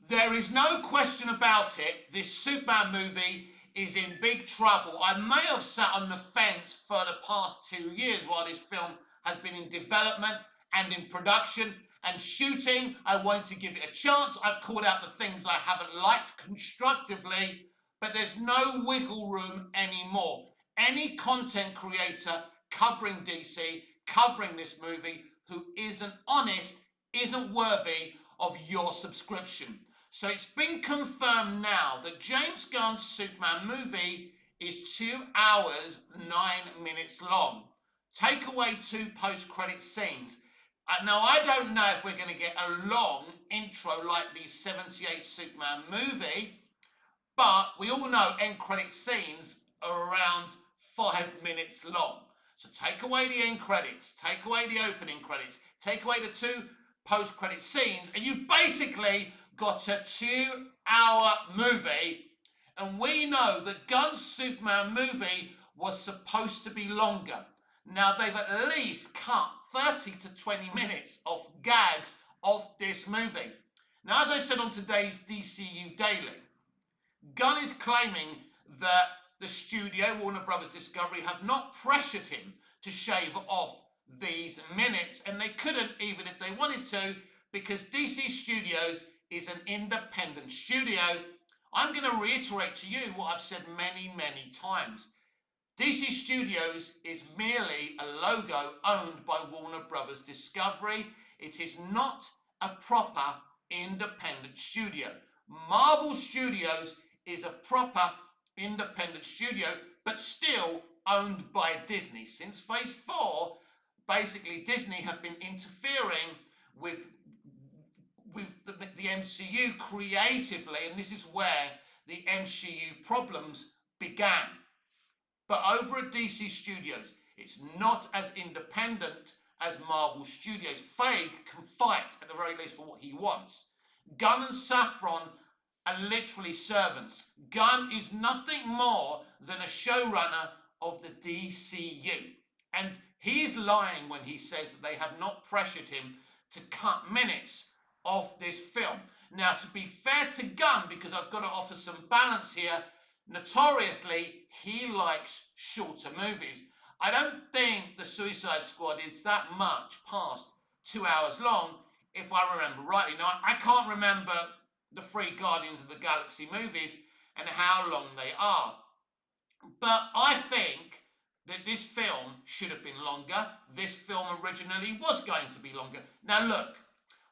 There is no question about it. This Superman movie is in big trouble. I may have sat on the fence for the past 2 years while this film has been in development and in production and shooting. I wanted to give it a chance. I've called out the things I haven't liked constructively, but there's no wiggle room anymore. Any content creator covering DC, covering this movie, who isn't honest, isn't worthy of your subscription. So it's been confirmed now that James Gunn's Superman movie is 2 hours 9 minutes long. Take away 2 post-credit scenes. Now, I don't know if we're going to get a long intro like the 78 Superman movie, but we all know end credit scenes are around 5 minutes long. So take away the end credits, take away the opening credits, take away the 2 post-credit scenes, and you've basically got a 2-hour movie. And we know that Gunn's Superman movie was supposed to be longer. Now they've at least cut 30 to 20 minutes of gags of this movie. Now, as I said on today's DCU Daily, Gunn is claiming that the studio, Warner Brothers Discovery, have not pressured him to shave off these minutes, and they couldn't even if they wanted to, because DC Studios is an independent studio. I'm going to reiterate to you what I've said many, many times. DC Studios is merely a logo owned by Warner Brothers Discovery. It is not a proper independent studio. Marvel Studios is a proper independent studio, but still owned by Disney. Since Phase 4, basically Disney have been interfering with the MCU creatively, and this is where the MCU problems began. But over at DC Studios, it's not as independent as Marvel Studios. Feige can fight at the very least for what he wants. Gunn and Safran are literally servants. Gunn is nothing more than a showrunner of the DCU. And he is lying when he says that they have not pressured him to cut minutes off this film. Now, to be fair to Gunn, because I've got to offer some balance here, notoriously, he likes shorter movies. I don't think the Suicide Squad is that much past 2 hours long, if I remember rightly. Now, I can't remember the 3 Guardians of the Galaxy movies and how long they are. But I think that this film should have been longer. This film originally was going to be longer. Now look,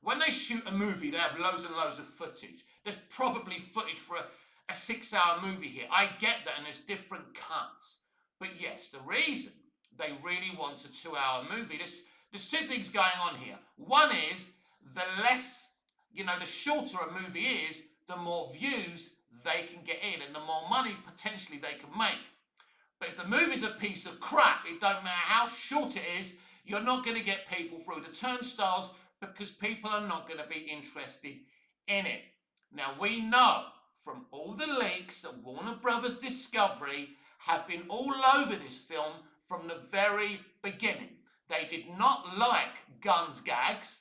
when they shoot a movie, they have loads and loads of footage. There's probably footage for a 6-hour movie here. I get that, and there's different cuts. But yes, the reason they really want a 2-hour movie, there's 2 things going on here. One is, the shorter a movie is, the more views they can get in and the more money potentially they can make. But if the movie's a piece of crap, it don't matter how short it is, you're not going to get people through the turnstiles because people are not going to be interested in it. Now, we know from all the leaks that Warner Brothers Discovery have been all over this film from the very beginning. They did not like Gunn's gags.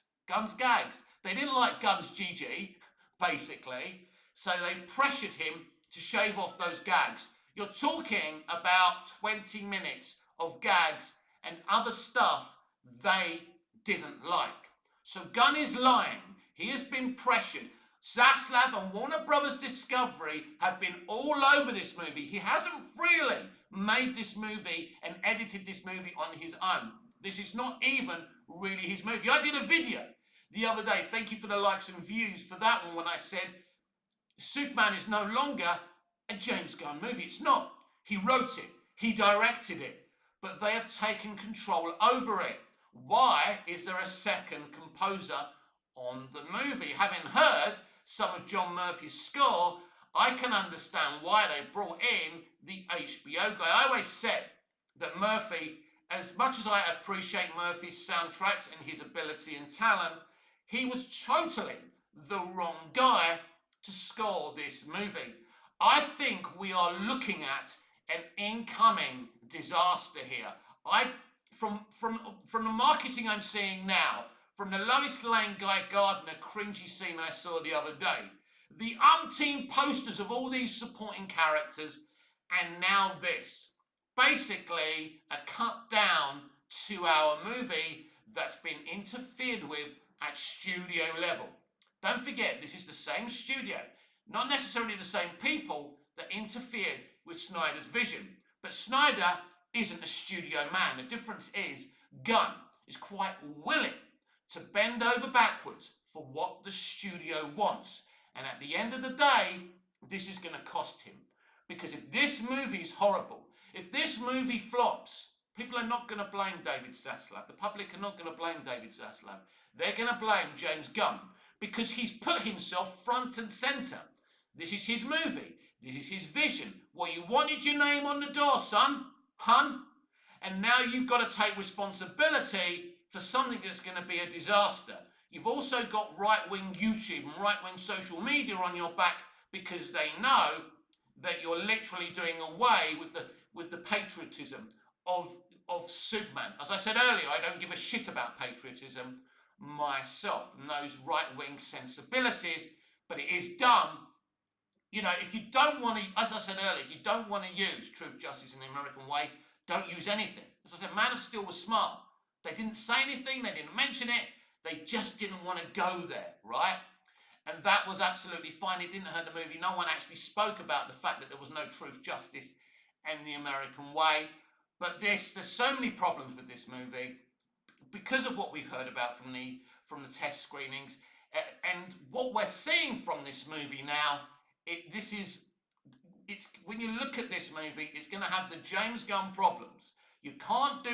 They didn't like Gunn's GG, basically. So they pressured him to shave off those gags. You're talking about 20 minutes of gags and other stuff they didn't like. So Gunn is lying. He has been pressured. Zaslav and Warner Brothers Discovery have been all over this movie. He hasn't freely made this movie and edited this movie on his own. This is not even really his movie. I did a video the other day. Thank you for the likes and views for that one when I said Superman is no longer a James Gunn movie. It's not. He wrote it. He directed it. But they have taken control over it. Why is there a second composer on the movie? Having heard some of John Murphy's score, I can understand why they brought in the HBO guy. I always said that Murphy, as much as I appreciate Murphy's soundtracks and his ability and talent, he was totally the wrong guy to score this movie. I think we are looking at an incoming disaster here. From the marketing I'm seeing now, from the Lois Lane Guy Gardner cringy scene I saw the other day, the umpteen posters of all these supporting characters, and now this. Basically, a cut down 2 hour movie that's been interfered with at studio level. Don't forget, this is the same studio, not necessarily the same people that interfered with Snyder's vision. But Snyder isn't a studio man. The difference is Gunn is quite willing to bend over backwards for what the studio wants. And at the end of the day, this is going to cost him. Because if this movie is horrible, if this movie flops, people are not going to blame David Zaslav. The public are not going to blame David Zaslav. They're going to blame James Gunn because he's put himself front and centre. This is his movie. This is his vision. Well, you wanted your name on the door, son, hun, and now you've got to take responsibility for something that's going to be a disaster. You've also got right-wing YouTube and right-wing social media on your back because they know that you're literally doing away with the patriotism of Superman. As I said earlier, I don't give a shit about patriotism myself and those right-wing sensibilities, but it is dumb. You know, if you don't want to, as I said earlier, if you don't want to use truth, justice, and the American way, don't use anything. As I said, Man of Steel was smart. They didn't say anything, they didn't mention it, they just didn't want to go there, right? And that was absolutely fine. It didn't hurt the movie. No one actually spoke about the fact that there was no truth, justice, and the American way. But there's so many problems with this movie because of what we've heard about from the test screenings, and what we're seeing from this movie now. It's when you look at this movie, it's going to have the James Gunn problems. You can't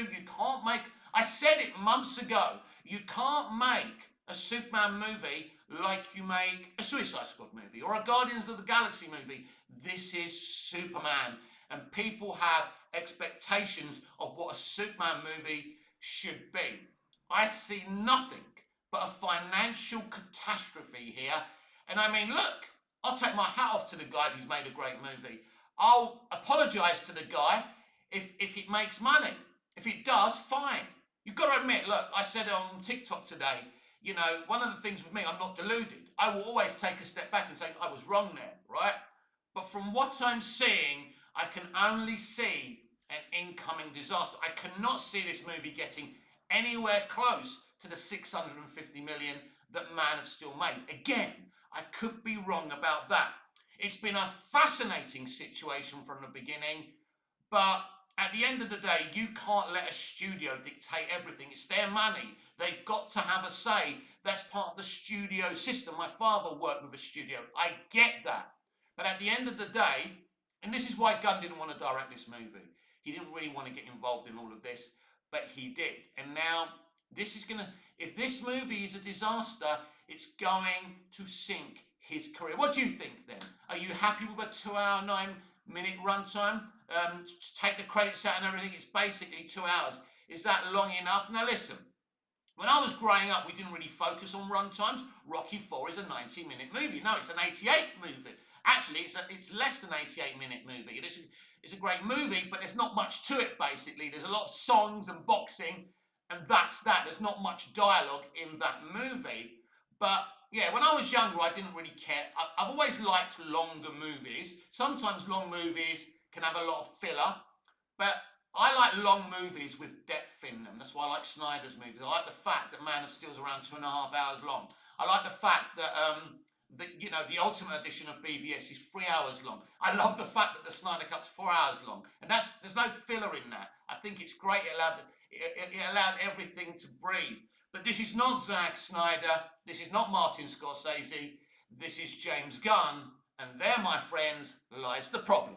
make. I said it months ago. You can't make a Superman movie like you make a Suicide Squad movie or a Guardians of the Galaxy movie. This is Superman, and people have expectations of what a Superman movie should be. I see nothing but a financial catastrophe here, and I mean, look, I'll take my hat off to the guy if he's made a great movie. I'll apologise to the guy if it makes money. If it does, fine. You've got to admit, look, I said on TikTok today, you know, one of the things with me, I'm not deluded. I will always take a step back and say, I was wrong there, right? But from what I'm seeing, I can only see an incoming disaster. I cannot see this movie getting anywhere close to the 650 million that Man of Steel made. Again, I could be wrong about that. It's been a fascinating situation from the beginning, but at the end of the day, you can't let a studio dictate everything. It's their money. They've got to have a say. That's part of the studio system. My father worked with a studio. I get that. But at the end of the day, and this is why Gunn didn't want to direct this movie. He didn't really want to get involved in all of this, but he did. And now this is going to, if this movie is a disaster, it's going to sink his career. What do you think then? Are you happy with a 2 hour, 9 minute runtime? Take the credits out and everything, it's basically 2 hours. Is that long enough? Now listen, when I was growing up, we didn't really focus on runtimes. Rocky IV is a 90-minute movie. No, it's an 88 movie. Actually, it's less than 88-minute movie. It's a great movie, but there's not much to it, basically. There's a lot of songs and boxing, and that's that. There's not much dialogue in that movie. But yeah, when I was younger, I didn't really care. I've always liked longer movies. Sometimes long movies can have a lot of filler, but I like long movies with depth in them. That's why I like Snyder's movies. I like the fact that Man of Steel is around 2.5 hours long. I like the fact that the Ultimate Edition of BVS is 3 hours long. I love the fact that the Snyder Cut's 4 hours long, and there's no filler in that. I think it's great. It allowed everything to breathe. But this is not Zack Snyder. This is not Martin Scorsese. This is James Gunn, and there, my friends, lies the problem.